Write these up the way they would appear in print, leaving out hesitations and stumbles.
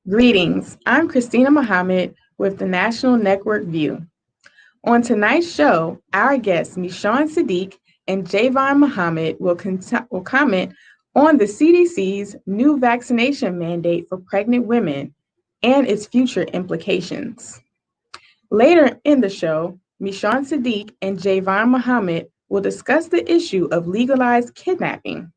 Greetings, I'm Krystina Muhammad with the National Network View. On tonight's show, our guests Meshawn Siddiq and JayVon Muhammad will comment on the CDC's new vaccination mandate for pregnant women and its future implications. Later in the show, Meshawn Siddiq and JayVon Muhammad will discuss the issue of legalized kidnapping.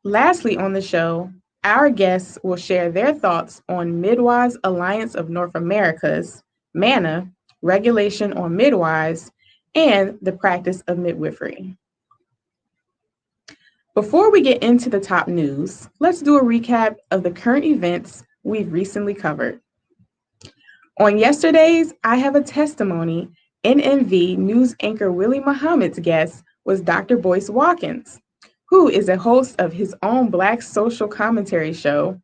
Lastly on the show, our guests will share their thoughts on Midwives Alliance of North America's MANA, Regulation on Midwives, and the practice of midwifery. Before we get into the top news, let's do a recap of the current events we've recently covered. On yesterday's I Have a Testimony, NMV news anchor Willie Muhammad's guest was Dr. Boyce Watkins, who is a host of his own Black social commentary show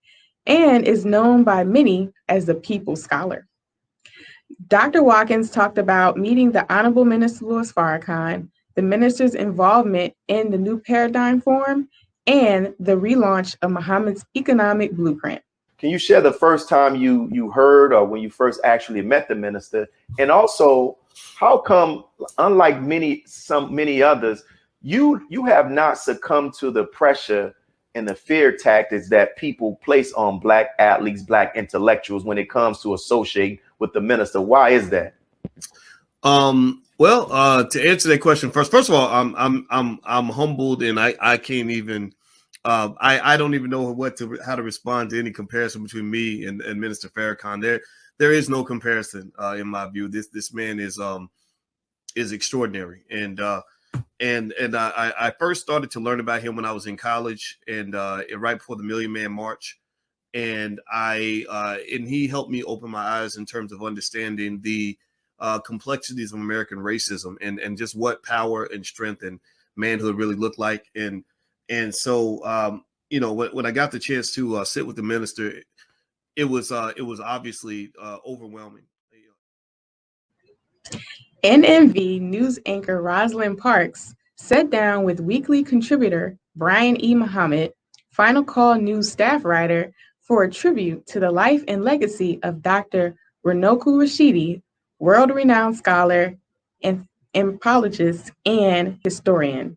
and is known by many as the People's Scholar. Dr. Watkins talked about meeting the Honorable Minister Louis Farrakhan, the minister's involvement in the New Paradigm Forum, and the relaunch of Muhammad's economic blueprint. Can you share the first time you heard or when you first actually met the minister? And also, how come, unlike many others, you have not succumbed to the pressure and the fear tactics that people place on Black athletes, Black intellectuals when it comes to associating with the minister? Why is that? Well, to answer that question first of all, I'm humbled, and I can't even I don't even know how to respond to any comparison between me and Minister Farrakhan. There is no comparison in my view. This man is extraordinary, and I first started to learn about him when I was in college, and right before the Million Man March, and he helped me open my eyes in terms of understanding the complexities of American racism and just what power and strength and manhood really look like. And so when I got the chance to sit with the minister, it was obviously overwhelming. NMV news anchor Rosalind Parks sat down with weekly contributor Brian E. Muhammad, Final Call News staff writer, for a tribute to the life and legacy of Dr. Runoko Rashidi, world-renowned scholar, anthropologist, and historian.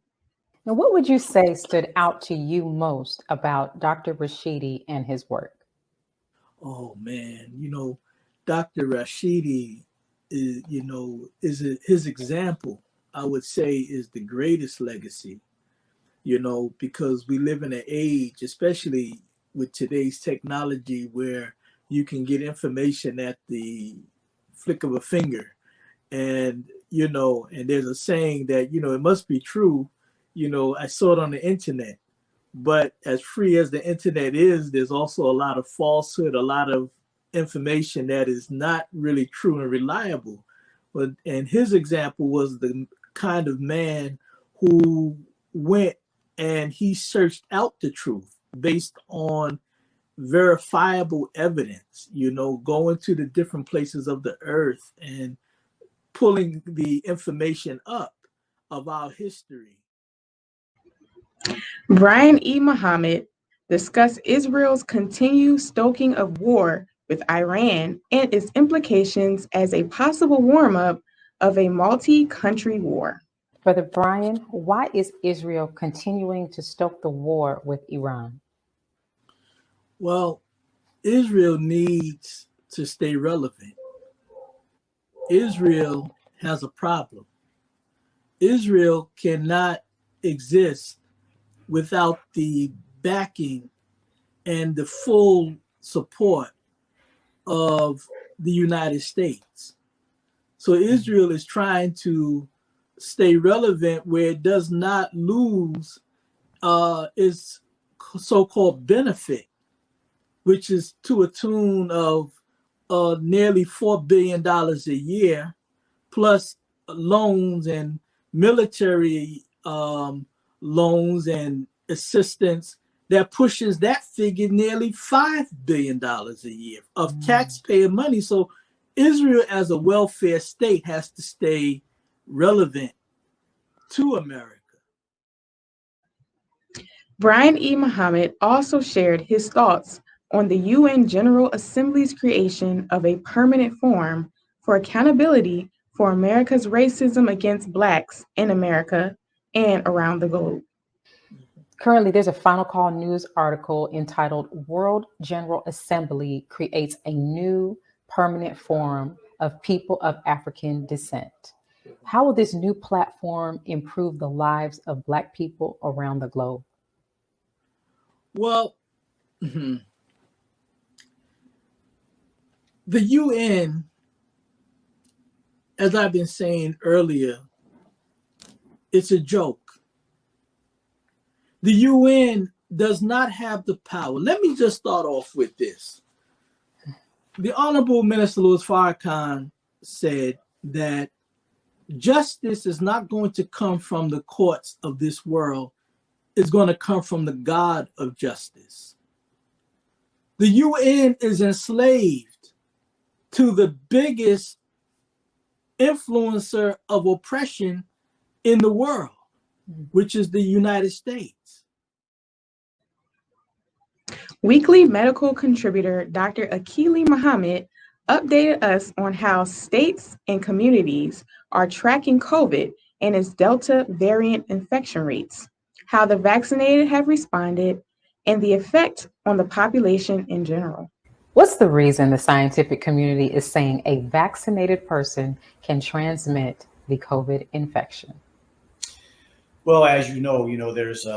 Now, what would you say stood out to you most about Dr. Rashidi and his work? Oh man, Dr. Rashidi his example, I would say, is the greatest legacy, because we live in an age, especially with today's technology, where you can get information at the flick of a finger. And, and there's a saying that, it must be true. I saw it on the internet, but as free as the internet is, there's also a lot of falsehood, a lot of information that is not really true and reliable. And his example was the kind of man who went and he searched out the truth based on verifiable evidence, going to the different places of the earth and pulling the information up of our history. Brian E. Muhammad discussed Israel's continued stoking of war with Iran and its implications as a possible warm-up of a multi-country war. Brother Brian, why is Israel continuing to stoke the war with Iran? Well, Israel needs to stay relevant. Israel has a problem. Israel cannot exist without the backing and the full support of the United States. So Israel is trying to stay relevant where it does not lose its so-called benefit, which is to a tune of nearly $4 billion a year, plus loans and military loans and assistance that pushes that figure nearly $5 billion a year of taxpayer money. So Israel as a welfare state has to stay relevant to America. Brian E. Muhammad also shared his thoughts on the UN General Assembly's creation of a permanent forum for accountability for America's racism against Blacks in America and around the globe. Currently, there's a Final Call News article entitled World General Assembly Creates a New Permanent Forum of People of African Descent. How will this new platform improve the lives of Black people around the globe? Well, the UN, as I've been saying earlier, it's a joke. The UN does not have the power. Let me just start off with this. The Honorable Minister Louis Farrakhan said that justice is not going to come from the courts of this world. It's going to come from the God of justice. The UN is enslaved to the biggest influencer of oppression in the world, which is the United States. Weekly medical contributor Dr. Akili Muhammad updated us on how states and communities are tracking COVID and its Delta variant infection rates, how the vaccinated have responded, and the effect on the population in general. What's the reason the scientific community is saying a vaccinated person can transmit the COVID infection? Well, as you know, there's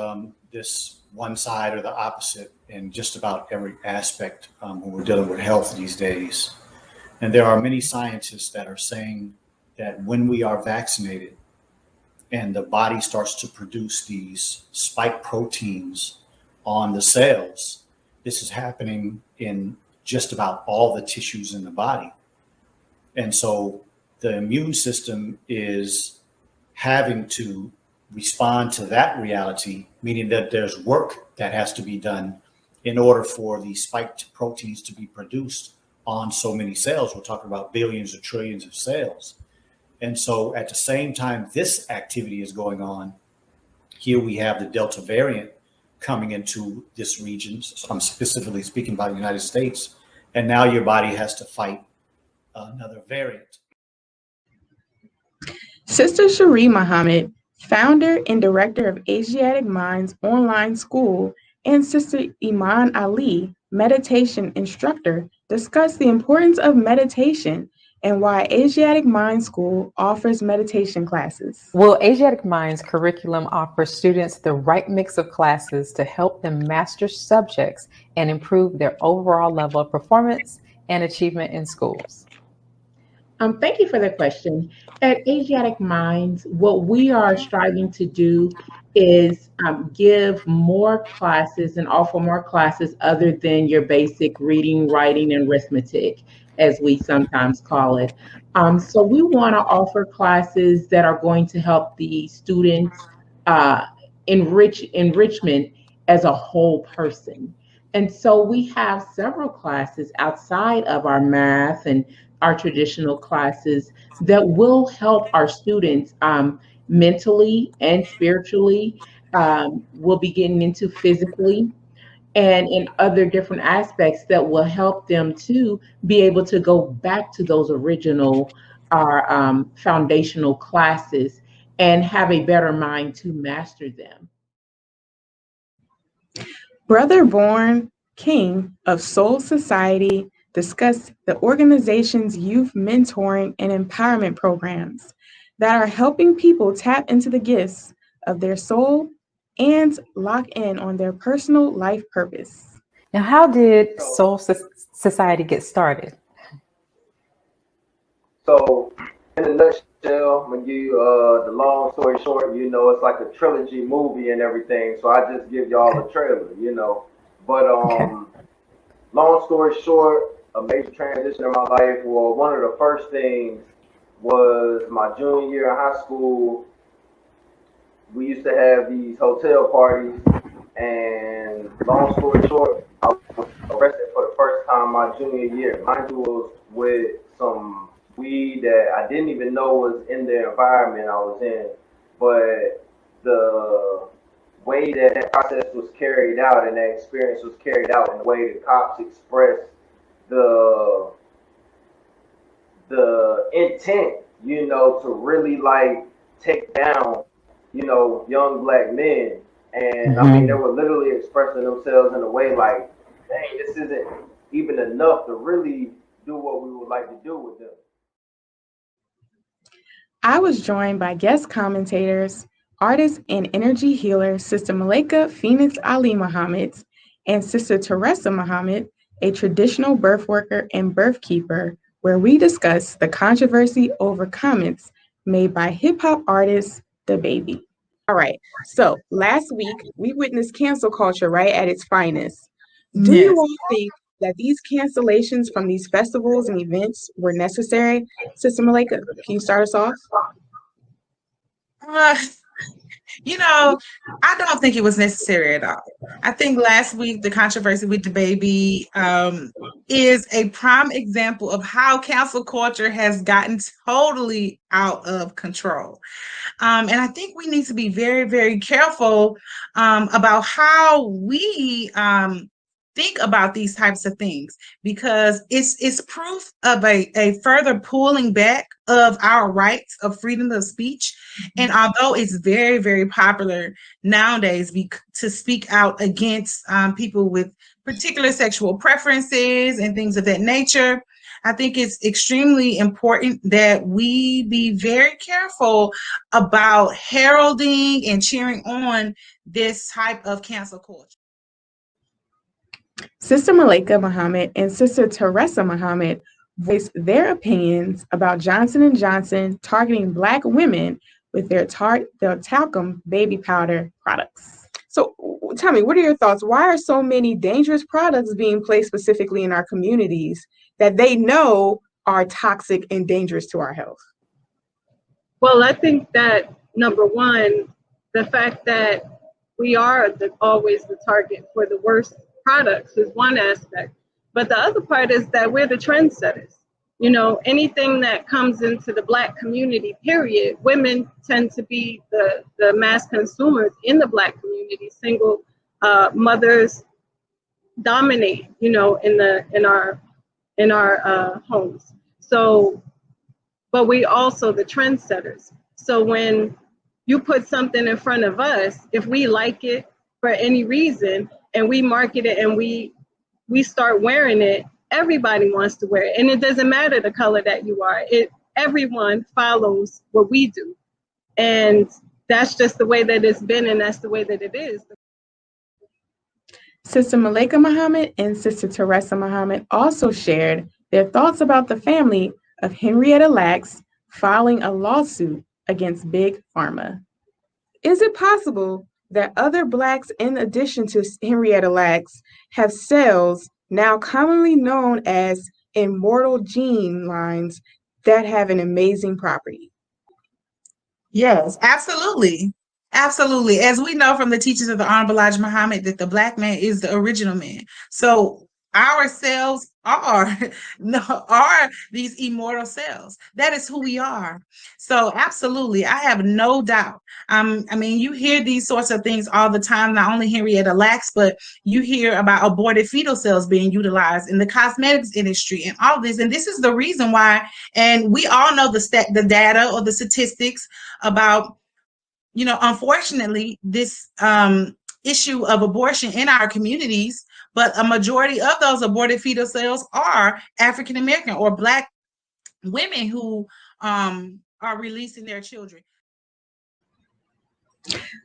this one side or the opposite in just about every aspect when we're dealing with health these days. And there are many scientists that are saying that when we are vaccinated and the body starts to produce these spike proteins on the cells, this is happening in just about all the tissues in the body. And so the immune system is having to respond to that reality, meaning that there's work that has to be done in order for these spiked proteins to be produced on so many cells. We're talking about billions or trillions of cells. And so at the same time this activity is going on, here we have the Delta variant coming into this region. So I'm specifically speaking about the United States. And now your body has to fight another variant. Sister Cherie Muhammad, founder and director of Asiatic Minds Online School, and Sister Iman Ali, meditation instructor, discussed the importance of meditation and why Asiatic Mind School offers meditation classes. Will Asiatic Minds curriculum offer students the right mix of classes to help them master subjects and improve their overall level of performance and achievement in schools? Thank you for the question. At Asiatic Minds, what we are striving to do is give more classes and offer more classes other than your basic reading, writing, and arithmetic, as we sometimes call it. So we want to offer classes that are going to help the students enrichment as a whole person. And so we have several classes outside of our math and our traditional classes that will help our students mentally and spiritually. We'll be getting into physically and in other different aspects that will help them to be able to go back to those original foundational classes and have a better mind to master them. Brother Born King of Soul Society discussed the organization's youth mentoring and empowerment programs that are helping people tap into the gifts of their soul and lock in on their personal life purpose. Now, how did Soul Society get started? So, in a nutshell, when you, the long story short, it's like a trilogy movie and everything. So I just give y'all a trailer, But long story short, a major transition in my life. Well, one of the first things was my junior year in high school. We used to have these hotel parties, and long story short, I was arrested for the first time my junior year. Mind you, was with some weed that I didn't even know was in the environment I was in. But way that that process was carried out and that experience was carried out, and the way the cops expressed the intent, you know, to really like take down, you know, young black men. And I mean, they were literally expressing themselves in a way like, dang, this isn't even enough to really do what we would like to do with them. I was joined by guest commentators, artist and energy healer, Sister Malika Phoenix Ali Muhammad, and Sister Teresa Muhammad, a traditional birth worker and birth keeper, where we discuss the controversy over comments made by hip-hop artist DaBaby. All right, so last week we witnessed cancel culture, right, at its finest. Do you all think that these cancellations from these festivals and events were necessary? Sister Malika, can you start us off? You know, I don't think it was necessary at all. I think last week, the controversy with DaBaby is a prime example of how cancel culture has gotten totally out of control. And I think we need to be very, very careful about how we think about these types of things, because it's proof of a further pulling back of our rights of freedom of speech. And although it's very, very popular nowadays to speak out against people with particular sexual preferences and things of that nature, I think it's extremely important that we be very careful about heralding and cheering on this type of cancel culture. Sister Malika Muhammad and Sister Teresa Muhammad voiced their opinions about Johnson & Johnson targeting Black women with their talcum baby powder products. So tell me, what are your thoughts? Why are so many dangerous products being placed specifically in our communities that they know are toxic and dangerous to our health? Well, I think that, number one, the fact that we are always the target for the worst products is one aspect. But the other part is that we're the trendsetters. You know, anything that comes into the Black community, period, women tend to be the mass consumers in the Black community. Single mothers dominate, you know, in our homes. So, but we also the trendsetters. So when you put something in front of us, if we like it for any reason and we market it and we start wearing it, everybody wants to wear it. And it doesn't matter the color that you are. Everyone follows what we do. And that's just the way that it's been, and that's the way that it is. Sister Malika Muhammad and Sister Teresa Muhammad also shared their thoughts about the family of Henrietta Lacks filing a lawsuit against Big Pharma. Is it possible that other Blacks, in addition to Henrietta Lacks, have cells now commonly known as immortal gene lines that have an amazing property? Yes, absolutely. Absolutely. As we know from the teachings of the Honorable Elijah Muhammad, that the Black man is the original man. So our cells are these immortal cells. That is who we are. So absolutely, I have no doubt. I mean, you hear these sorts of things all the time, not only Henrietta Lacks, but you hear about aborted fetal cells being utilized in the cosmetics industry and all this. And this is the reason why, and we all know the data or the statistics about, you know, unfortunately, this issue of abortion in our communities, but a majority of those aborted fetal cells are African American or Black women who are releasing their children.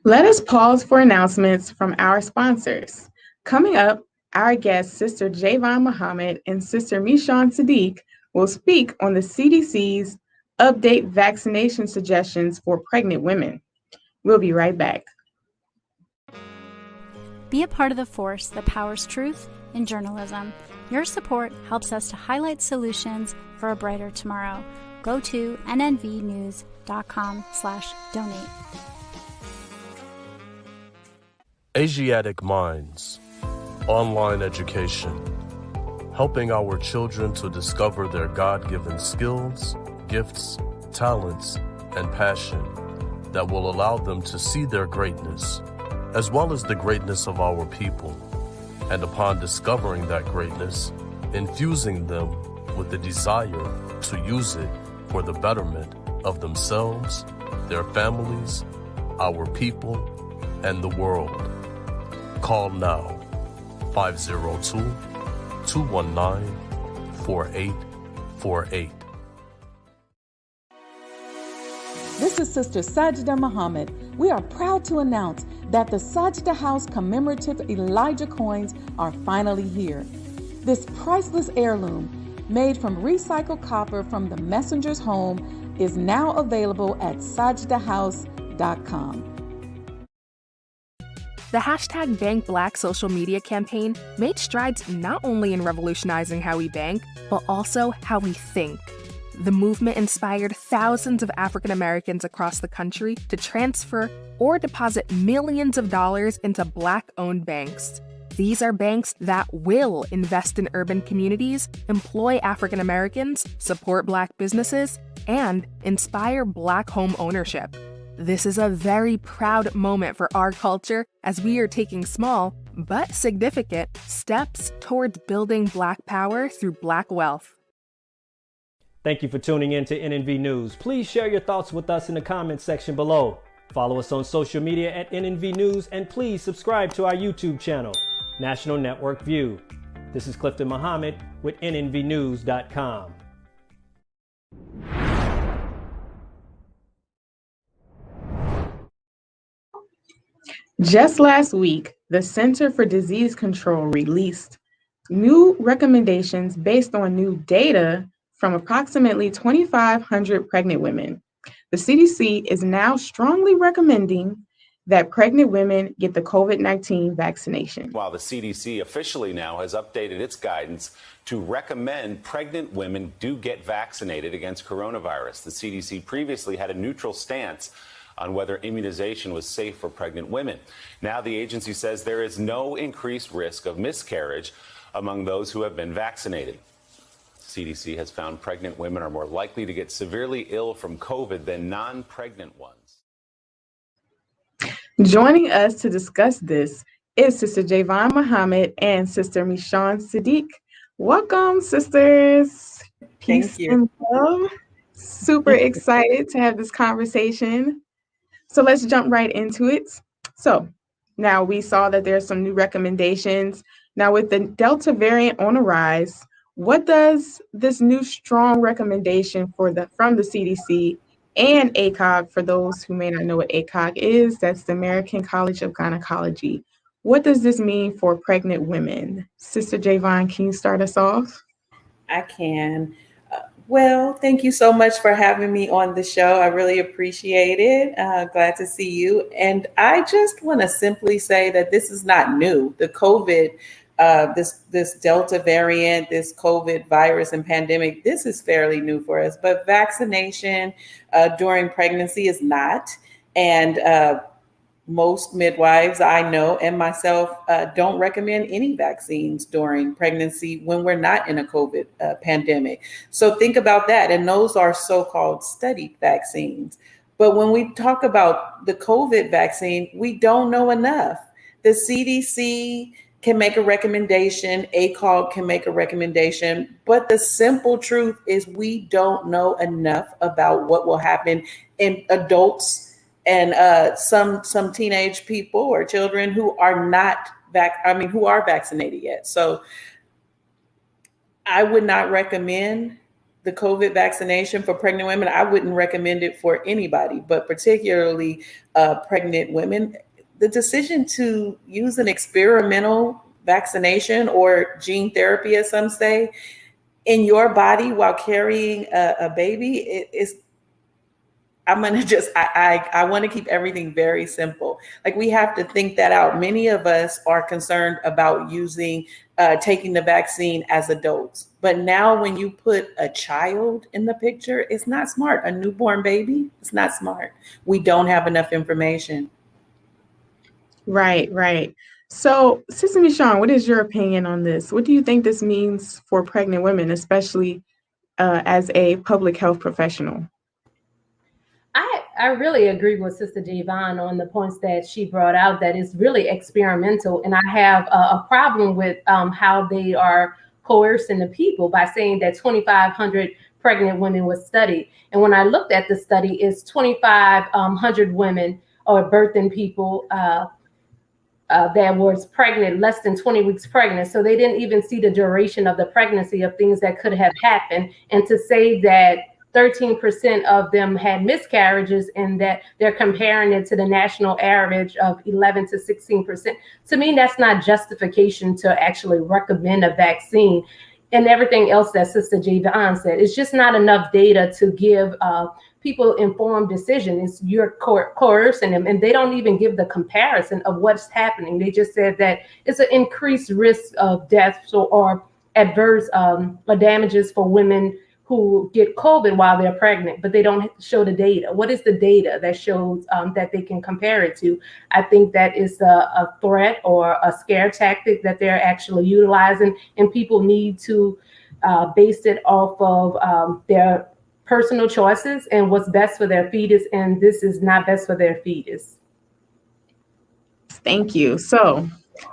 Let us pause for announcements from our sponsors. Coming up, our guests, Sister JayVon Muhammad and Sister Meshawn Siddiq, will speak on the CDC's update vaccination suggestions for pregnant women. We'll be right back. Be a part of the force that powers truth in journalism. Your support helps us to highlight solutions for a brighter tomorrow. Go to nnvnews.com/donate. Asiatic Minds, online education, helping our children to discover their God-given skills, gifts, talents, and passion that will allow them to see their greatness, as well as the greatness of our people, and upon discovering that greatness, infusing them with the desire to use it for the betterment of themselves, their families, our people, and the world. Call now, 502-219-4848. This is Sister Sajda Muhammad. We are proud to announce that the Sajda House commemorative Elijah coins are finally here. This priceless heirloom, made from recycled copper from the messenger's home, is now available at sajdahouse.com. The hashtag Bank Black social media campaign made strides not only in revolutionizing how we bank, but also how we think. The movement inspired thousands of African Americans across the country to transfer or deposit millions of dollars into Black-owned banks. These are banks that will invest in urban communities, employ African Americans, support Black businesses, and inspire Black home ownership. This is a very proud moment for our culture as we are taking small but significant steps towards building Black power through Black wealth. Thank you for tuning in to NNV News. Please share your thoughts with us in the comments section below. Follow us on social media at NNV News, and please subscribe to our YouTube channel, National Network View. This is Clifton Muhammad with NNVnews.com. Just last week, the Center for Disease Control released new recommendations based on new data from approximately 2,500 pregnant women. The CDC is now strongly recommending that pregnant women get the COVID-19 vaccination. While the CDC officially now has updated its guidance to recommend pregnant women do get vaccinated against coronavirus. The CDC previously had a neutral stance on whether immunization was safe for pregnant women. Now the agency says there is no increased risk of miscarriage among those who have been vaccinated. CDC has found pregnant women are more likely to get severely ill from COVID than non-pregnant ones. Joining us to discuss this is Sister JayVon Muhammad and Sister Meshawn Siddiq. Welcome, sisters. Peace and love. Super excited to have this conversation. So let's jump right into it. So now we saw that there's some new recommendations. Now with the Delta variant on the rise, what does this new strong recommendation from the CDC and ACOG, for those who may not know what ACOG is, that's the American College of Gynecology. What does this mean for pregnant women? Sister JayVon, can you start us off? I can. Well, thank you so much for having me on the show. I really appreciate it. Glad to see you. And I just want to simply say that this is not new. The COVID, this Delta variant, this COVID virus and pandemic, this is fairly new for us. But vaccination during pregnancy is not. And most midwives I know and myself don't recommend any vaccines during pregnancy when we're not in a COVID pandemic. So think about that. And those are so-called studied vaccines. But when we talk about the COVID vaccine, we don't know enough. The CDC can make a recommendation, ACOG can make a recommendation, but the simple truth is we don't know enough about what will happen in adults and some teenage people or children who are who are vaccinated yet. So I would not recommend the COVID vaccination for pregnant women. I wouldn't recommend it for anybody, but particularly pregnant women. The decision to use an experimental vaccination or gene therapy, as some say, in your body while carrying a baby, I want to keep everything very simple. Like, we have to think that out. Many of us are concerned about taking the vaccine as adults. But now when you put a child in the picture, it's not smart. A newborn baby, it's not smart. We don't have enough information. Right. So, Sister Meshawn, what is your opinion on this? What do you think this means for pregnant women, especially as a public health professional? I really agree with Sister JayVon on the points that she brought out, that it's really experimental. And I have a problem with how they are coercing the people by saying that 2,500 pregnant women was studied. And when I looked at the study, it's 2,500 women or birthing people that was pregnant, less than 20 weeks pregnant. So they didn't even see the duration of the pregnancy of things that could have happened. And to say that 13% of them had miscarriages and that they're comparing it to the national average of 11 to 16%. To me, that's not justification to actually recommend a vaccine. And everything else that Sister JayVon said, it's just not enough data to give people informed decisions. You're coercing them, and they don't even give the comparison of what's happening. They just said that it's an increased risk of deaths or adverse or damages for women who get COVID while they're pregnant, but they don't show the data. What is the data that shows that they can compare it to? I think that is a threat or a scare tactic that they're actually utilizing, and people need to base it off of their personal choices and what's best for their fetus, and this is not best for their fetus. Thank you. So,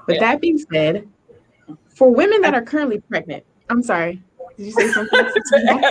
with that being said, for women that are currently pregnant, I'm sorry. Did you say something?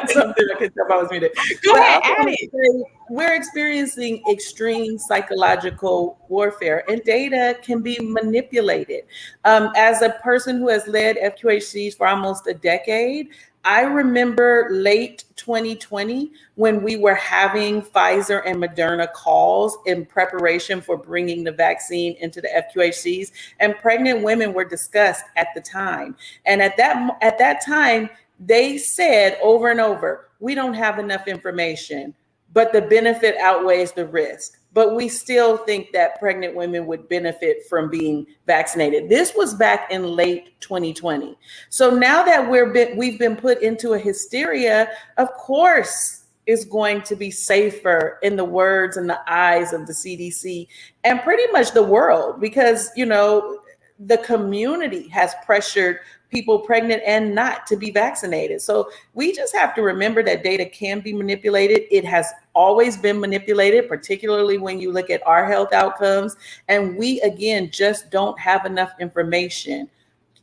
Something I could tell I was muted. Go ahead, add it. We're experiencing extreme psychological warfare, and data can be manipulated. As a person who has led FQHCs for almost a decade, I remember late 2020 when we were having Pfizer and Moderna calls in preparation for bringing the vaccine into the FQHCs, and pregnant women were discussed at the time. And at that time, they said over and over, we don't have enough information, but the benefit outweighs the risk. But we still think that pregnant women would benefit from being vaccinated. This was back in late 2020. So now that we've been put into a hysteria, of course, is going to be safer in the words and the eyes of the CDC and pretty much the world, because, you know, the community has pressured people pregnant and not to be vaccinated. So we just have to remember that data can be manipulated. It has always been manipulated, particularly when you look at our health outcomes. And we, again, just don't have enough information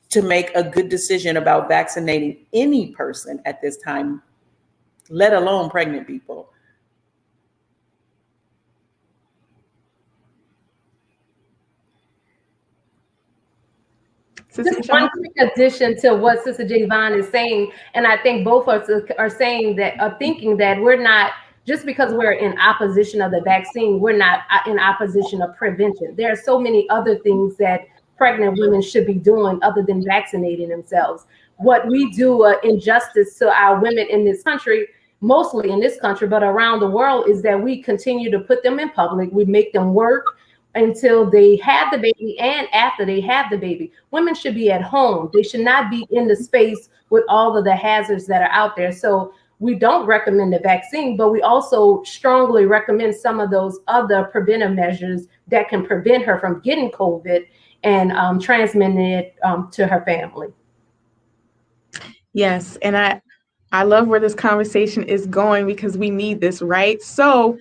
to make a good decision about vaccinating any person at this time, let alone pregnant people. Just one quick addition to what Sister JayVon is saying, and I think both of us are saying that, are thinking that we're not, just because we're in opposition of the vaccine, we're not in opposition of prevention. There are so many other things that pregnant women should be doing other than vaccinating themselves. What we do injustice to our women in this country, mostly in this country, but around the world, is that we continue to put them in public. We make them work until they have the baby and after they have the baby. Women should be at home. They should not be in the space with all of the hazards that are out there. So we don't recommend the vaccine, but we also strongly recommend some of those other preventive measures that can prevent her from getting COVID and transmitting it to her family. Yes, and I love where this conversation is going, because we need this, right? So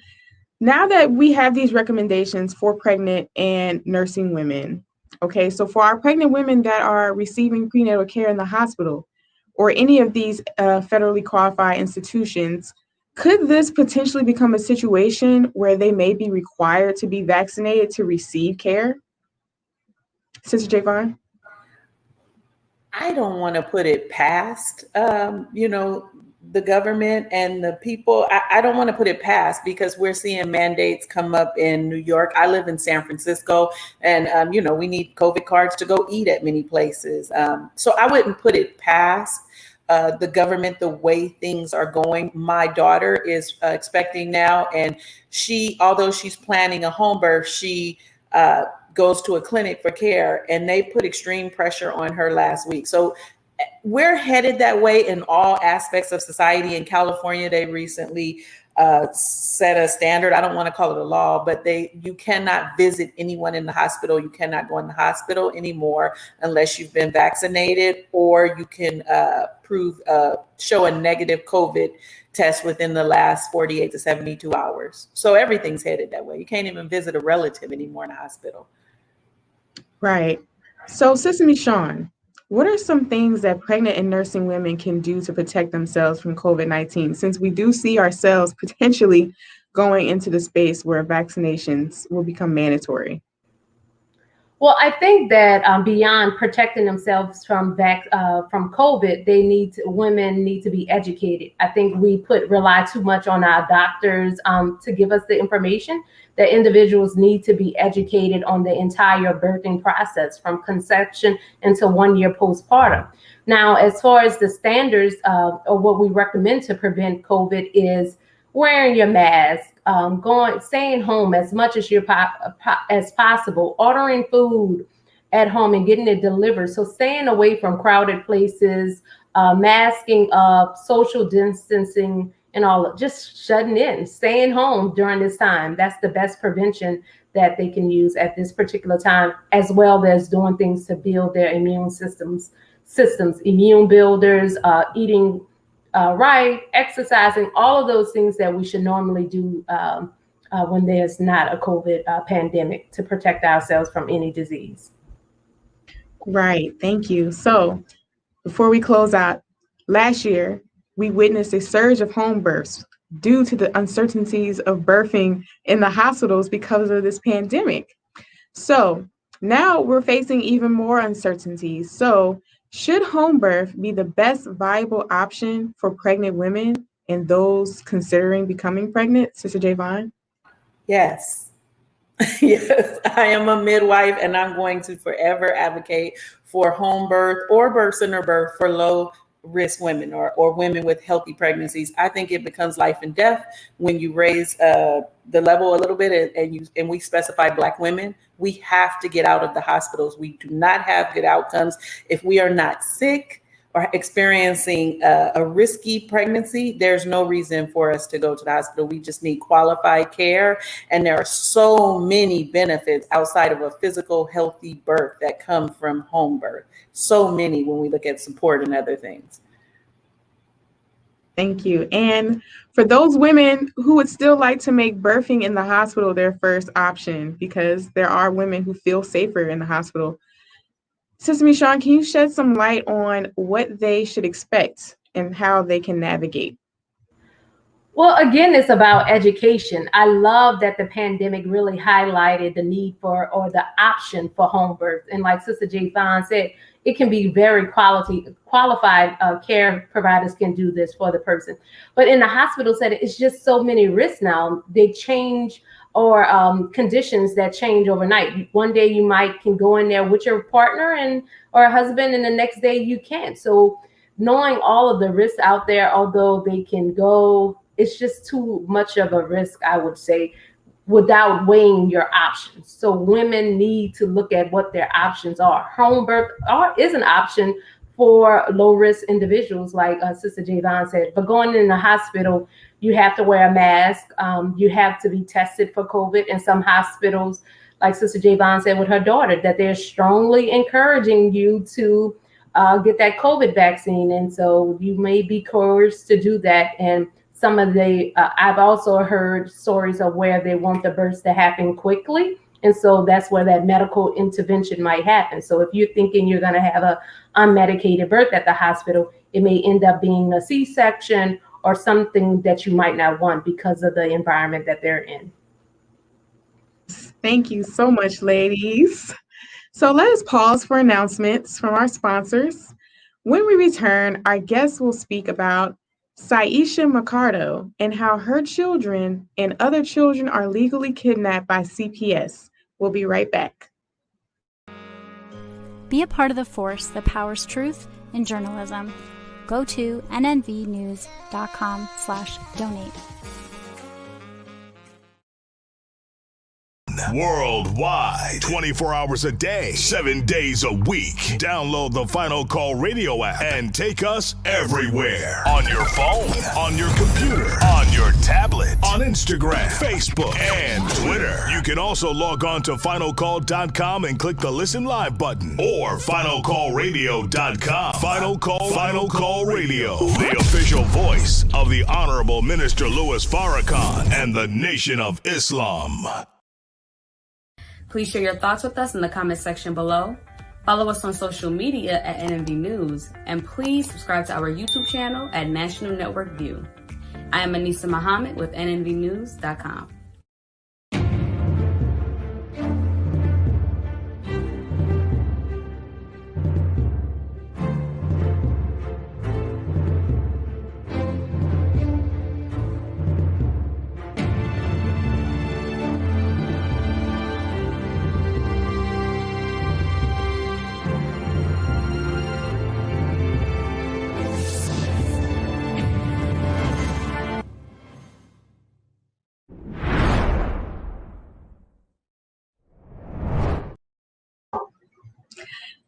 now that we have these recommendations for pregnant and nursing women, okay, so for our pregnant women that are receiving prenatal care in the hospital or any of these federally qualified institutions, could this potentially become a situation where they may be required to be vaccinated to receive care? Sister JayVon? I don't want to put it past, the government and the people. I don't want to put it past, because we're seeing mandates come up in New York. I live in San Francisco, and, we need COVID cards to go eat at many places. So I wouldn't put it past the government, the way things are going. My daughter is expecting now, and although she's planning a home birth, she goes to a clinic for care, and they put extreme pressure on her last week. So we're headed that way in all aspects of society. In California, they recently set a standard. I don't want to call it a law, but you cannot visit anyone in the hospital. You cannot go in the hospital anymore unless you've been vaccinated, or you can show a negative COVID test within the last 48 to 72 hours. So everything's headed that way. You can't even visit a relative anymore in a hospital. Right. So, Sister Meshawn, what are some things that pregnant and nursing women can do to protect themselves from COVID-19, since we do see ourselves potentially going into the space where vaccinations will become mandatory? Well, I think that beyond protecting themselves from COVID, women need to be educated. I think we rely too much on our doctors to give us the information. That individuals need to be educated on the entire birthing process from conception until 1 year postpartum. Now, as far as the standards or what we recommend to prevent COVID is wearing your mask, staying home as much as possible, ordering food at home and getting it delivered. So staying away from crowded places, masking up, social distancing, and all, just shutting in, staying home during this time. That's the best prevention that they can use at this particular time, as well as doing things to build their immune systems, immune builders, eating right, exercising, all of those things that we should normally do when there's not a COVID pandemic to protect ourselves from any disease. Right. Thank you. So before we close out, last year, we witnessed a surge of home births due to the uncertainties of birthing in the hospitals because of this pandemic. So now we're facing even more uncertainties. So should home birth be the best viable option for pregnant women and those considering becoming pregnant? Sister JayVon? Yes. Yes, I am a midwife, and I'm going to forever advocate for home birth or birth center birth for low risk women or women with healthy pregnancies. I think it becomes life and death when you raise the level a little bit and we specify Black women. We have to get out of the hospitals. We do not have good outcomes if we are not sick or experiencing a risky pregnancy. There's no reason for us to go to the hospital. We just need qualified care. And there are so many benefits outside of a physical, healthy birth that come from home birth. So many when we look at support and other things. Thank you. And for those women who would still like to make birthing in the hospital their first option, because there are women who feel safer in the hospital, Sister Meshawn, can you shed some light on what they should expect and how they can navigate? Well, again, it's about education. I love that the pandemic really highlighted the need for or the option for home birth. And like Sister JayVon said, it can be very qualified care providers can do this for the person. But in the hospital setting, it's just so many risks now. They change or conditions that change overnight. One day you can go in there with your partner or a husband, and the next day you can't. So knowing all of the risks out there, although they can go, it's just too much of a risk, I would say, without weighing your options. So women need to look at what their options are. Home birth is an option for low risk individuals, like Sister JayVon said, but going in the hospital, you have to wear a mask. You have to be tested for COVID. And some hospitals, like Sister JayVon said with her daughter, that they're strongly encouraging you to get that COVID vaccine. And so you may be coerced to do that. And some of I've also heard stories of where they want the births to happen quickly. And so that's where that medical intervention might happen. So if you're thinking you're going to have an unmedicated birth at the hospital, it may end up being a C-section or something that you might not want because of the environment that they're in. Thank you so much, ladies. So let us pause for announcements from our sponsors. When we return, our guests will speak about Saisha Mercado and how her children and other children are legally kidnapped by CPS. We'll be right back. Be a part of the force that powers truth in journalism. Go to nnvnews.com/donate. Worldwide, 24 hours a day, 7 days a week. Download the Final Call radio app and take us everywhere. On your phone, on your computer, on your tablet, on on Instagram, Facebook, and Twitter. You can also log on to finalcall.com and click the listen live button or finalcallradio.com. Final Call Radio, the official voice of the Honorable Minister Louis Farrakhan and the Nation of Islam. Please share your thoughts with us in the comment section below. Follow us on social media at NNV News, and please subscribe to our YouTube channel at National Network View. I am Anissa Muhammad with nnvnews.com.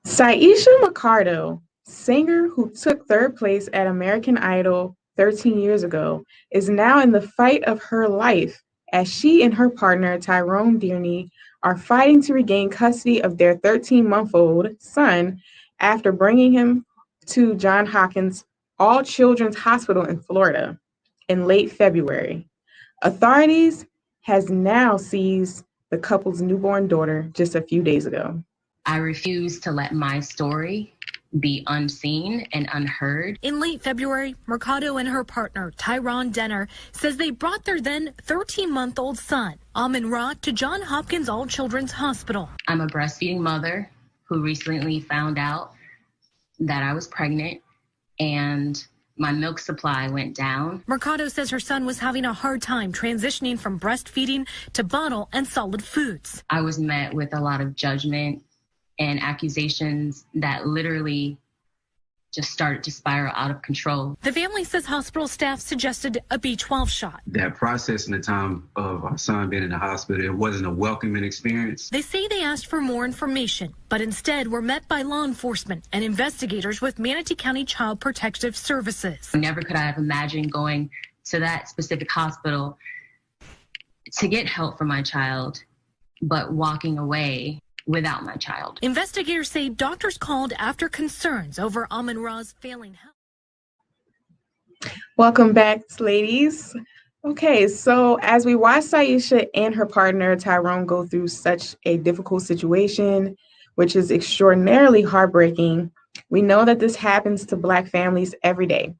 Syesha Mercado, singer who took third place at American Idol 13 years ago, is now in the fight of her life as she and her partner, Tyrone Dearney, are fighting to regain custody of their 13-month-old son after bringing him to Johns Hopkins All Children's Hospital in Florida in late February. Authorities has now seized the couple's newborn daughter just a few days ago. I refuse to let my story be unseen and unheard. In late February, Mercado and her partner, Tyrone Denner, says they brought their then 13-month-old son, Amin-Ra, to Johns Hopkins All Children's Hospital. I'm a breastfeeding mother who recently found out that I was pregnant and my milk supply went down. Mercado says her son was having a hard time transitioning from breastfeeding to bottle and solid foods. I was met with a lot of judgment and accusations that literally just started to spiral out of control. The family says hospital staff suggested a B12 shot. That process in the time of our son being in the hospital, it wasn't a welcoming experience. They say they asked for more information, but instead were met by law enforcement and investigators with Manatee County Child Protective Services. Never could I have imagined going to that specific hospital to get help for my child, but walking away without my child. Investigators say doctors called after concerns over Amin-Ra's failing health. Welcome back, ladies. Okay, so as we watch Syesha and her partner Tyrone go through such a difficult situation, which is extraordinarily heartbreaking, we know that this happens to Black families every day.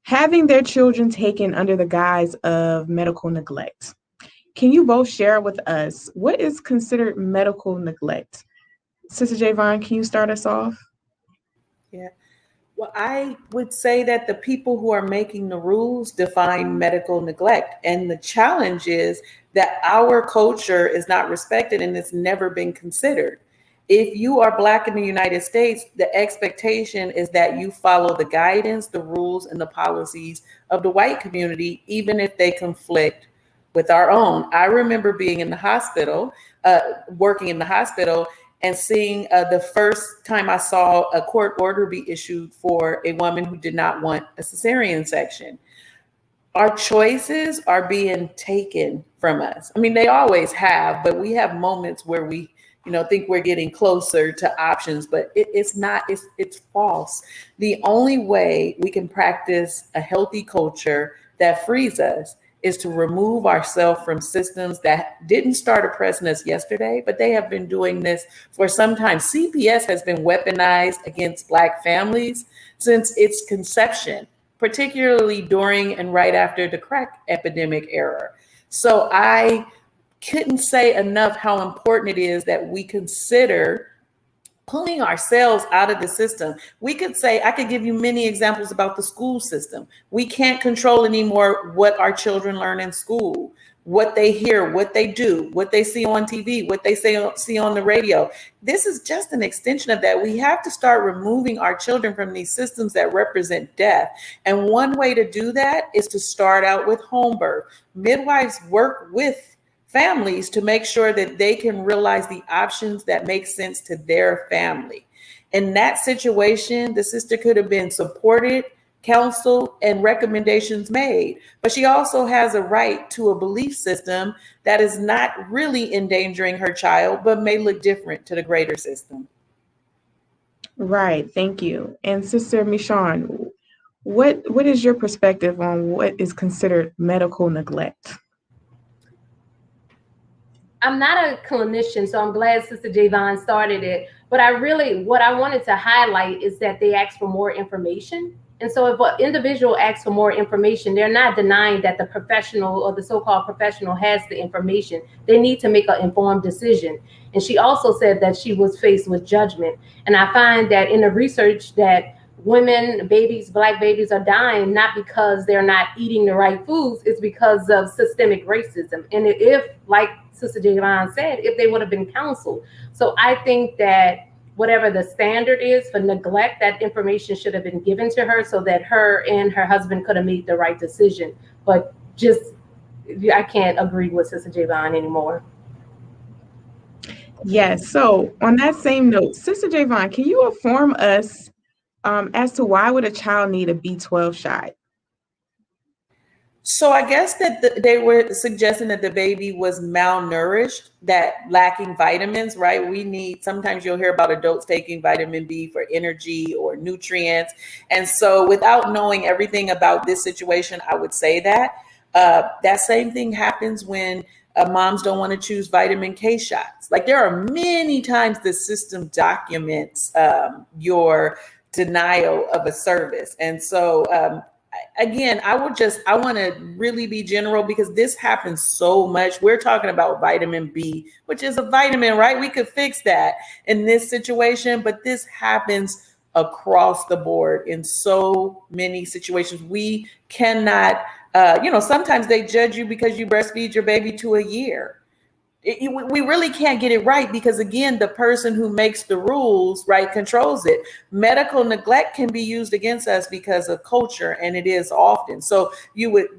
Having their children taken under the guise of medical neglect. Can you both share with us what is considered medical neglect? Sister JayVon, can you start us off? Yeah. Well, I would say that the people who are making the rules define medical neglect. And the challenge is that our culture is not respected and it's never been considered. If you are Black in the United States, the expectation is that you follow the guidance, the rules, and the policies of the white community, even if they conflict with our own. I remember being in the hospital, working in the hospital, and seeing the first time I saw a court order be issued for a woman who did not want a cesarean section. Our choices are being taken from us. I mean, they always have, but we have moments where we, think we're getting closer to options, but it's not, it's false. The only way we can practice a healthy culture that frees us is to remove ourselves from systems that didn't start oppressing us yesterday, but they have been doing this for some time. CPS has been weaponized against Black families since its conception, particularly during and right after the crack epidemic era. So I couldn't say enough how important it is that we consider pulling ourselves out of the system. We could say, I could give you many examples about the school system. We can't control anymore what our children learn in school, what they hear, what they do, what they see on TV, what they see on the radio. This is just an extension of that. We have to start removing our children from these systems that represent death. And one way to do that is to start out with home birth. Midwives work with families to make sure that they can realize the options that make sense to their family. In that situation, the sister could have been supported, counsel and recommendations made. But she also has a right to a belief system that is not really endangering her child, but may look different to the greater system. Right. Thank you. And Sister Meshawn, what is your perspective on what is considered medical neglect? I'm not a clinician, so I'm glad Sister JayVon started it. But what I wanted to highlight is that they asked for more information. And so if an individual asks for more information, they're not denying that the professional or the so-called professional has the information. They need to make an informed decision. And she also said that she was faced with judgment. And I find that in the research that women, babies, Black babies are dying, not because they're not eating the right foods, it's because of systemic racism. And if, like Sister JayVon said, if they would have been counseled. So I think that whatever the standard is for neglect, that information should have been given to her so that her and her husband could have made the right decision. But I can't agree with Sister JayVon anymore. Yes. So on that same note, Sister JayVon, can you inform us as to why would a child need a B12 shot? So I guess that they were suggesting that the baby was malnourished, that lacking vitamins, right? Sometimes you'll hear about adults taking vitamin B for energy or nutrients. And so without knowing everything about this situation, I would say that that same thing happens when moms don't want to choose vitamin K shots. Like there are many times the system documents your denial of a service. And so again, I want to really be general because this happens so much. We're talking about vitamin B, which is a vitamin, right? We could fix that in this situation, but this happens across the board in so many situations. We cannot, sometimes they judge you because you breastfeed your baby to a year. We really can't get it right because, again, the person who makes the rules, right, controls it. Medical neglect can be used against us because of culture, and it is often. So you would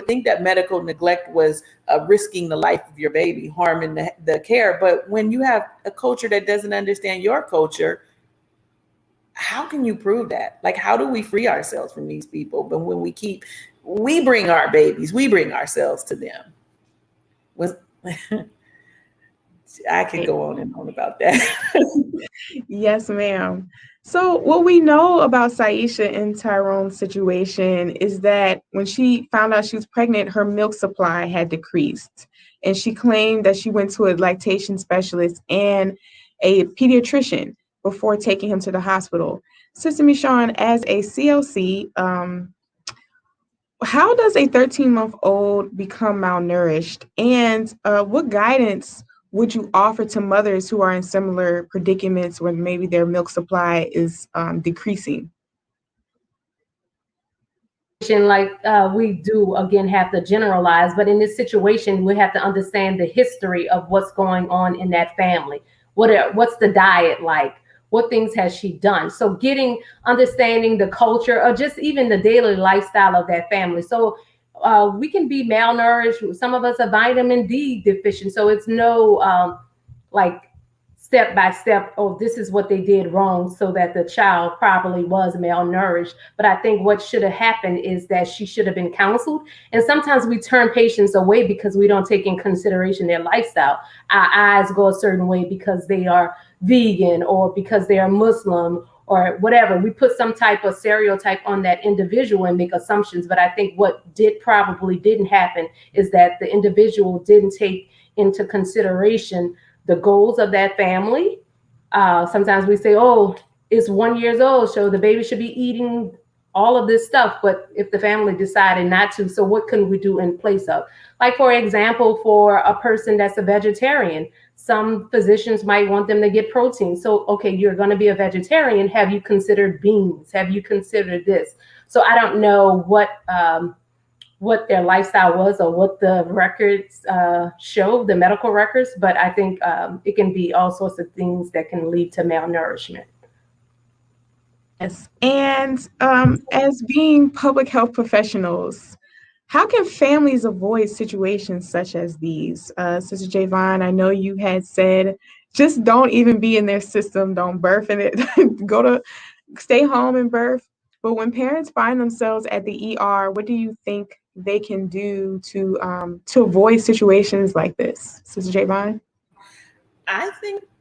think that medical neglect was risking the life of your baby, harming the care. But when you have a culture that doesn't understand your culture, how can you prove that? Like, how do we free ourselves from these people? But when we bring our babies, we bring ourselves to them. I could go on and on about that. Yes, ma'am. So what we know about Saisha and Tyrone's situation is that when she found out she was pregnant, her milk supply had decreased. And she claimed that she went to a lactation specialist and a pediatrician before taking him to the hospital. Sister Meshawn, as a CLC, how does a 13-month-old become malnourished? And what guidance would you offer to mothers who are in similar predicaments where maybe their milk supply is decreasing? Like we do, again, have to generalize, but in this situation, we have to understand the history of what's going on in that family. What's the diet like? What things has she done? So understanding the culture or just even the daily lifestyle of that family. So we can be malnourished. Some of us are vitamin D deficient. So it's no step by step, oh, this is what they did wrong so that the child probably was malnourished. But I think what should have happened is that she should have been counseled. And sometimes we turn patients away because we don't take in consideration their lifestyle. Our eyes go a certain way because they are vegan or because they are Muslim or whatever. We put some type of stereotype on that individual and make assumptions. But I think what probably didn't happen is that the individual didn't take into consideration the goals of that family. Sometimes we say, oh, it's 1 year old, so the baby should be eating all of this stuff. But if the family decided not to, so what can we do in place of? Like, for example, for a person that's a vegetarian, some physicians might want them to get protein. So, okay, you're going to be a vegetarian. Have you considered beans? Have you considered this? So I don't know what their lifestyle was or what the records show, the medical records, but I think it can be all sorts of things that can lead to malnourishment. Yes, and as being public health professionals, how can families avoid situations such as these? Sister JayVon, I know you had said, just don't even be in their system, don't birth in it, stay home and birth. But when parents find themselves at the ER, what do you think they can do to avoid situations like this? Sister JayVon?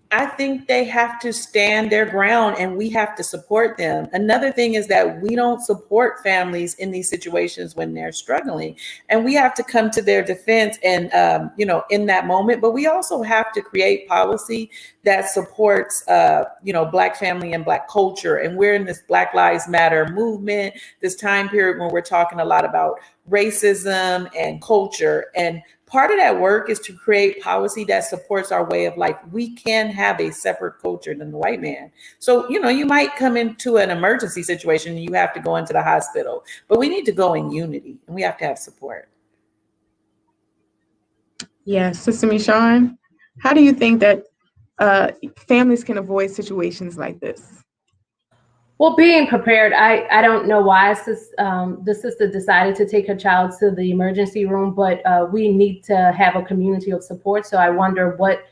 I think they have to stand their ground and we have to support them. Another thing is that we don't support families in these situations when they're struggling, and we have to come to their defense and, in that moment. But we also have to create policy that supports, Black family and Black culture. And we're in this Black Lives Matter movement, this time period when we're talking a lot about racism and culture. And part of that work is to create policy that supports our way of life. We can have a separate culture than the white man. So, you might come into an emergency situation and you have to go into the hospital, but we need to go in unity and we have to have support. Yes, Sister Meshawn, how do you think that families can avoid situations like this? Well, being prepared, I don't know why the sister decided to take her child to the emergency room, but we need to have a community of support. So I wonder what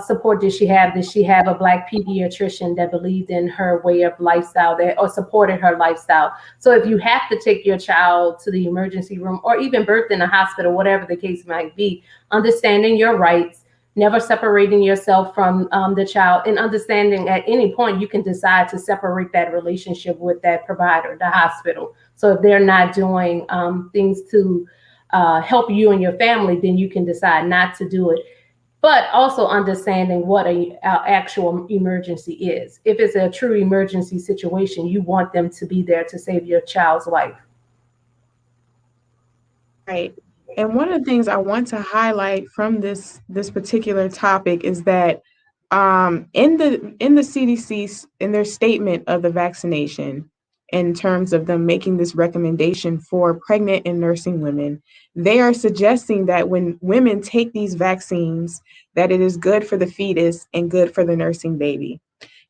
support did she have? Did she have a Black pediatrician that believed in her way of lifestyle or supported her lifestyle? So if you have to take your child to the emergency room or even birth in a hospital, whatever the case might be, understanding your rights, never separating yourself from the child, and understanding at any point you can decide to separate that relationship with that provider, the hospital. So if they're not doing things to help you and your family, then you can decide not to do it. But also understanding what an actual emergency is. If it's a true emergency situation, you want them to be there to save your child's life. Right. And one of the things I want to highlight from this particular topic is that in the CDC, in their statement of the vaccination, in terms of them making this recommendation for pregnant and nursing women, they are suggesting that when women take these vaccines, that it is good for the fetus and good for the nursing baby.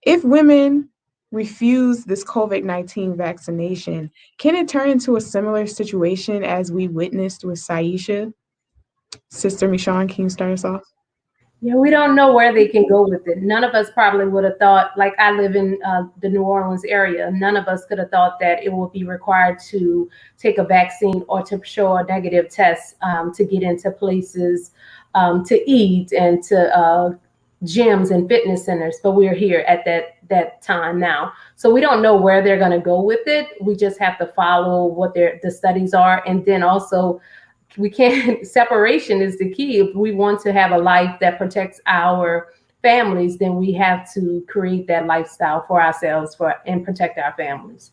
If women refuse this COVID-19 vaccination, can it turn into a similar situation as we witnessed with Saisha? Sister Meshawn, can you start us off? Yeah, we don't know where they can go with it. None of us probably would have thought, like I live in the New Orleans area, none of us could have thought that it would be required to take a vaccine or to show a negative test to get into places, to eat and to gyms and fitness centers. But we're here at that time now. So we don't know where they're going to go with it. We just have to follow what the studies are. And then also, separation is the key. If we want to have a life that protects our families, then we have to create that lifestyle for ourselves and protect our families.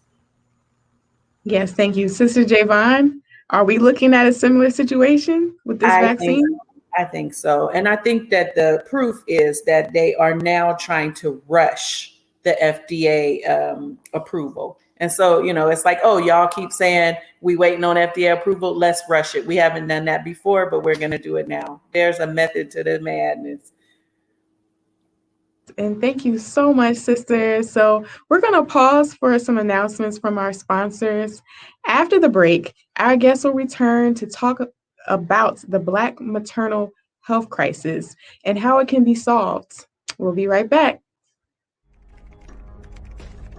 Yes, thank you. Sister JayVon, are we looking at a similar situation with this vaccine? I think so. And I think that the proof is that they are now trying to rush the FDA approval. And so, it's like, oh, y'all keep saying we waiting on FDA approval. Let's rush it. We haven't done that before, but we're going to do it now. There's a method to the madness. And thank you so much, sisters. So we're going to pause for some announcements from our sponsors. After the break, our guests will return to talk about the Black maternal health crisis and how it can be solved. We'll be right back.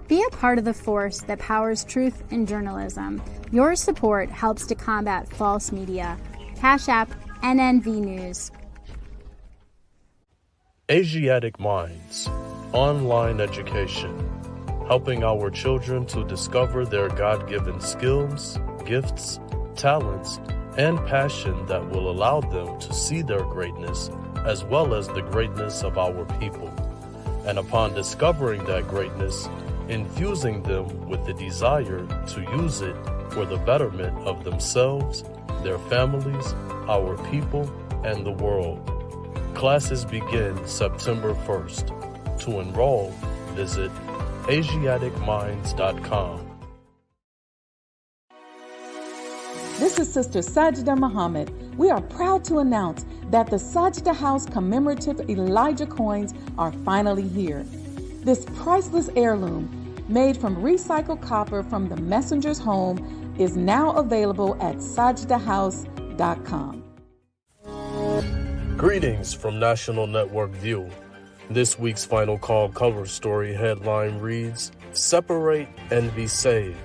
Be a part of the force that powers truth in journalism. Your support helps to combat false media. Cash App and.the News. Asiatic Minds, online education, helping our children to discover their God-given skills, gifts, talents, and passion that will allow them to see their greatness as well as the greatness of our people. And upon discovering that greatness, infusing them with the desire to use it for the betterment of themselves, their families, our people, and the world. Classes begin September 1st. To enroll, visit AsiaticMinds.com. This is Sister Sajda Muhammad. We are proud to announce that the Sajda House commemorative Elijah coins are finally here. This priceless heirloom, made from recycled copper from the messenger's home, is now available at sajdahouse.com. Greetings from National Network View. This week's Final Call cover story headline reads, "Separate and Be Saved."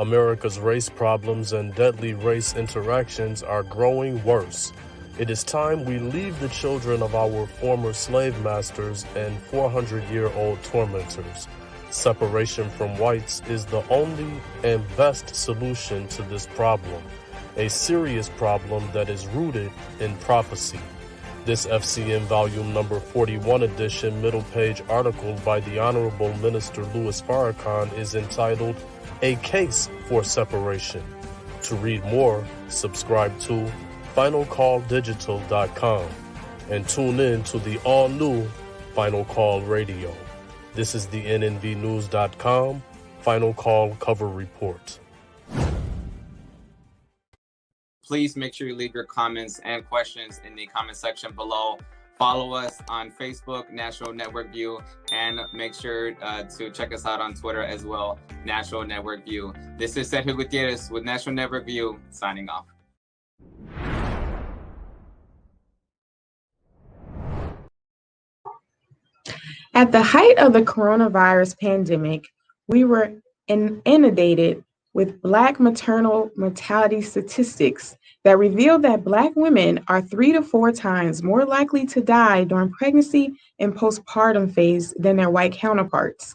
America's race problems and deadly race interactions are growing worse. It is time we leave the children of our former slave masters and 400-year-old tormentors. Separation from whites is the only and best solution to this problem, a serious problem that is rooted in prophecy. This FCM Volume Number 41 edition middle page article by the Honorable Minister Louis Farrakhan is entitled, A Case for Separation. To read more, subscribe to finalcalldigital.com and tune in to the all-new Final Call Radio. This is the nnvnews.com Final Call Cover Report. Please make sure you leave your comments and questions in the comment section below. Follow us on Facebook, National Network View, and make sure to check us out on Twitter as well, National Network View. This is Sergio Gutierrez with National Network View, signing off. At the height of the coronavirus pandemic, we were inundated with Black maternal mortality statistics that reveal that Black women are 3 to 4 times more likely to die during pregnancy and postpartum phase than their white counterparts.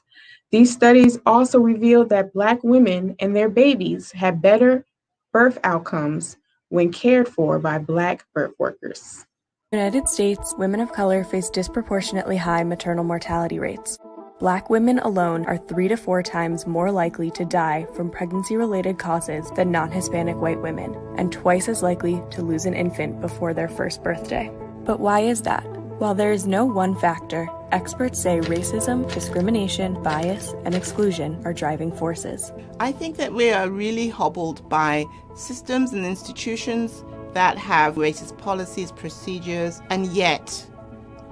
These studies also reveal that Black women and their babies have better birth outcomes when cared for by Black birth workers. In the United States, women of color face disproportionately high maternal mortality rates. Black women alone are 3 to 4 times more likely to die from pregnancy-related causes than non-Hispanic white women, and twice as likely to lose an infant before their first birthday. But why is that? While there is no one factor, experts say racism, discrimination, bias, and exclusion are driving forces. I think that we are really hobbled by systems and institutions that have racist policies, procedures, and yet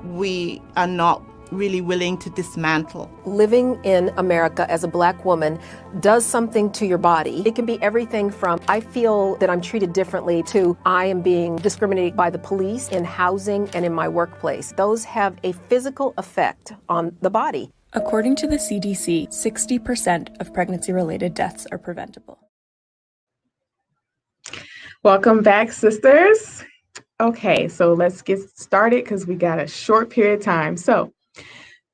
we are not really willing to dismantle. Living in America as a Black woman does something to your body. It can be everything from I feel that I'm treated differently to I am being discriminated by the police in housing and in my workplace. Those have a physical effect on the body. According to the CDC, 60% of pregnancy-related deaths are preventable. Welcome back, sisters. Okay, so let's get started because we got a short period of time. So,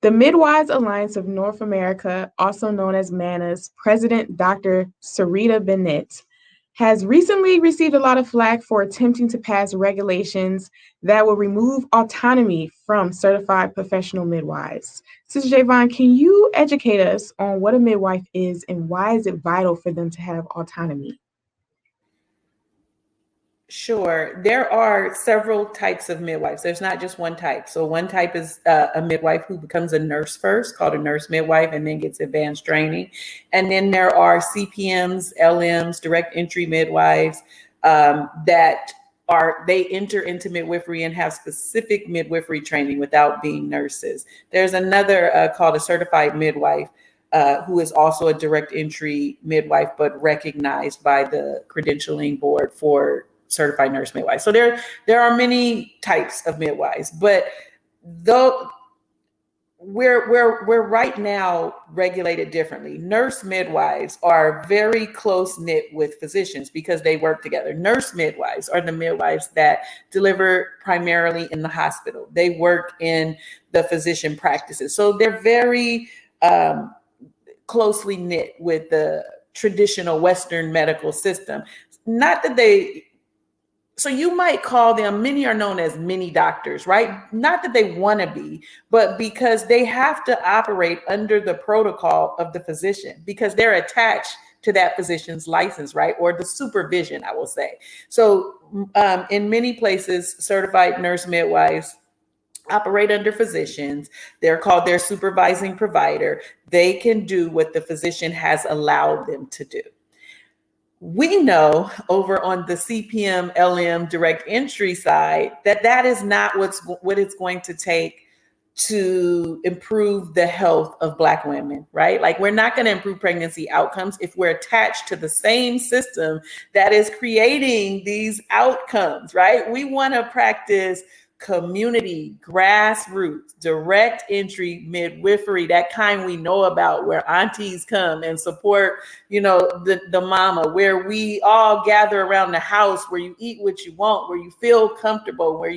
the Midwives Alliance of North America, also known as MANA's President Dr. Sarita Bennett, has recently received a lot of flack for attempting to pass regulations that will remove autonomy from certified professional midwives. Sister JayVon, can you educate us on what a midwife is and why is it vital for them to have autonomy? Sure. There are several types of midwives. There's not just one type. So one type is a midwife who becomes a nurse first, called a nurse midwife, and then gets advanced training. And then there are CPMs, LMs, direct entry midwives they enter into midwifery and have specific midwifery training without being nurses. There's another called a certified midwife, who is also a direct entry midwife, but recognized by the credentialing board for certified nurse midwife. So there are many types of midwives, but though we're right now regulated differently. Nurse midwives are very close knit with physicians because they work together. Nurse midwives are the midwives that deliver primarily in the hospital. They work in the physician practices. So they're very closely knit with the traditional Western medical system. Not that so you might call them, many are known as mini doctors, right? Not that they want to be, but because they have to operate under the protocol of the physician because they're attached to that physician's license, right? Or the supervision, I will say. So in many places, certified nurse midwives operate under physicians. They're called their supervising provider. They can do what the physician has allowed them to do. We know over on the CPM, LM direct entry side that is not what it's going to take to improve the health of Black women, right? Like we're not going to improve pregnancy outcomes if we're attached to the same system that is creating these outcomes, right? We want to practice community, grassroots, direct entry midwifery, that kind we know about, where aunties come and support, the mama, where we all gather around the house, where you eat what you want, where you feel comfortable, where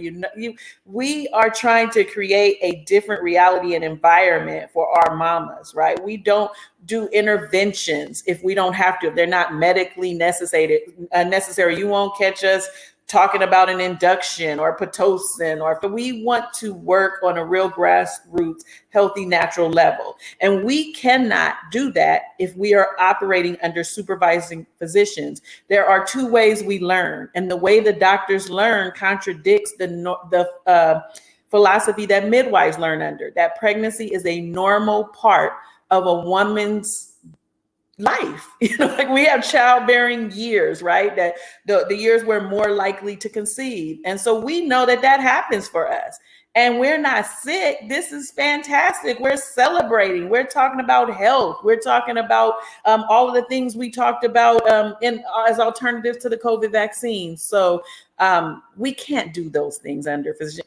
we are trying to create a different reality and environment for our mamas, right? We don't do interventions if we don't have to, if they're not medically necessary. You won't catch us talking about an induction or Pitocin, or if we want to work on a real grassroots, healthy, natural level. And we cannot do that if we are operating under supervising physicians. There are two ways we learn, and the way the doctors learn contradicts the philosophy that midwives learn under, that pregnancy is a normal part of a woman's life. Like we have childbearing years, right? That the years we're more likely to conceive. And so we know that happens for us. And we're not sick. This is fantastic. We're celebrating. We're talking about health. We're talking about all of the things we talked about as alternatives to the COVID vaccine. So we can't do those things under physician.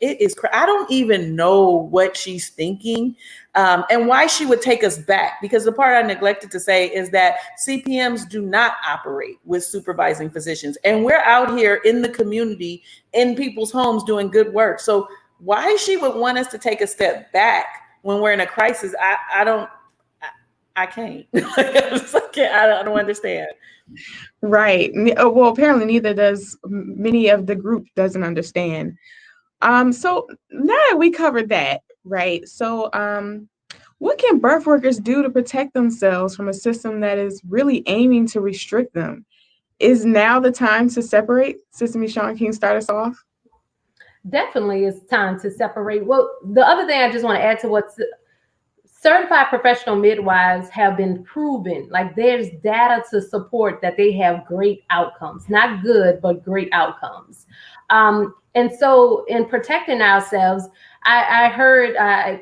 I don't even know what she's thinking and why she would take us back. Because the part I neglected to say is that CPMs do not operate with supervising physicians. And we're out here in the community, in people's homes doing good work. So why she would want us to take a step back when we're in a crisis, I can't. I don't understand. Right. Well, apparently neither does many of the group doesn't understand. So now that we covered that, right? So what can birth workers do to protect themselves from a system that is really aiming to restrict them? Is now the time to separate? Sister Meshawn, can you start us off? Definitely it's time to separate. Well, the other thing I just want to add to what's certified professional midwives have been proven, like there's data to support that they have great outcomes, not good, but great outcomes. And so in protecting ourselves, I heard,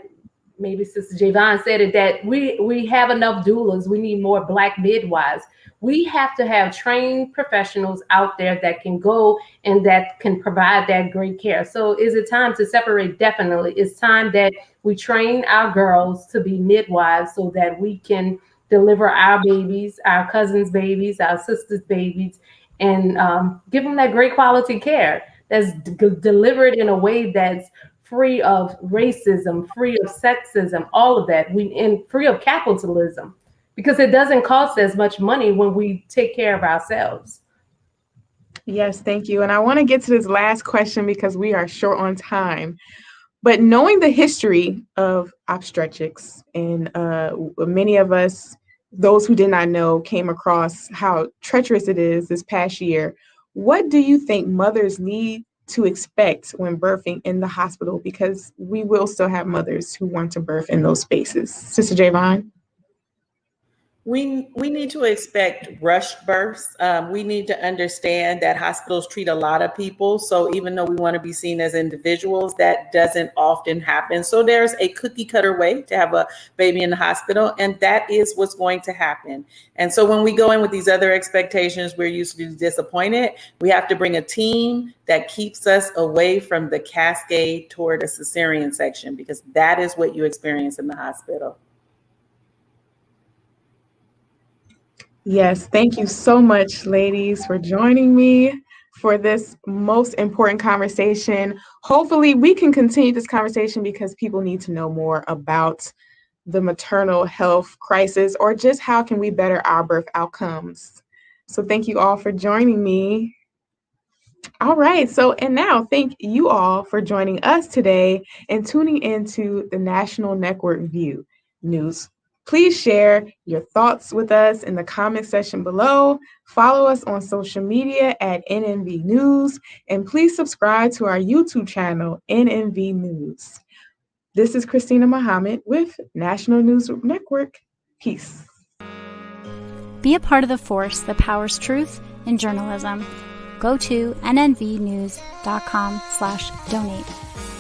maybe Sister JayVon said it, that we have enough doulas. We need more Black midwives. We have to have trained professionals out there that can go and that can provide that great care. So is it time to separate? Definitely. It's time that we train our girls to be midwives so that we can deliver our babies, our cousins' babies, our sisters' babies, and give them that great quality care that's delivered in a way that's free of racism, free of sexism, all of that, and free of capitalism. Because it doesn't cost as much money when we take care of ourselves. Yes, thank you. And I want to get to this last question because we are short on time. But knowing the history of obstetrics, and many of us, those who did not know, came across how treacherous it is this past year, what do you think mothers need to expect when birthing in the hospital? Because we will still have mothers who want to birth in those spaces. Sister JayVon? We need to expect rushed births. We need to understand that hospitals treat a lot of people. So even though we want to be seen as individuals, that doesn't often happen. So there's a cookie cutter way to have a baby in the hospital, and that is what's going to happen. And so when we go in with these other expectations, we're usually disappointed. We have to bring a team that keeps us away from the cascade toward a cesarean section, because that is what you experience in the hospital. Yes, thank you so much, ladies, for joining me for this most important conversation. Hopefully, we can continue this conversation because people need to know more about the maternal health crisis, or just how can we better our birth outcomes. So thank you all for joining me. All right, and now thank you all for joining us today and tuning into the National Network View News. Please share your thoughts with us in the comment section below. Follow us on social media at NNV News, and please subscribe to our YouTube channel, NNV News. This is Krystina Muhammad with National News Network. Peace. Be a part of the force that powers truth in journalism. Go to nnvnews.com/donate.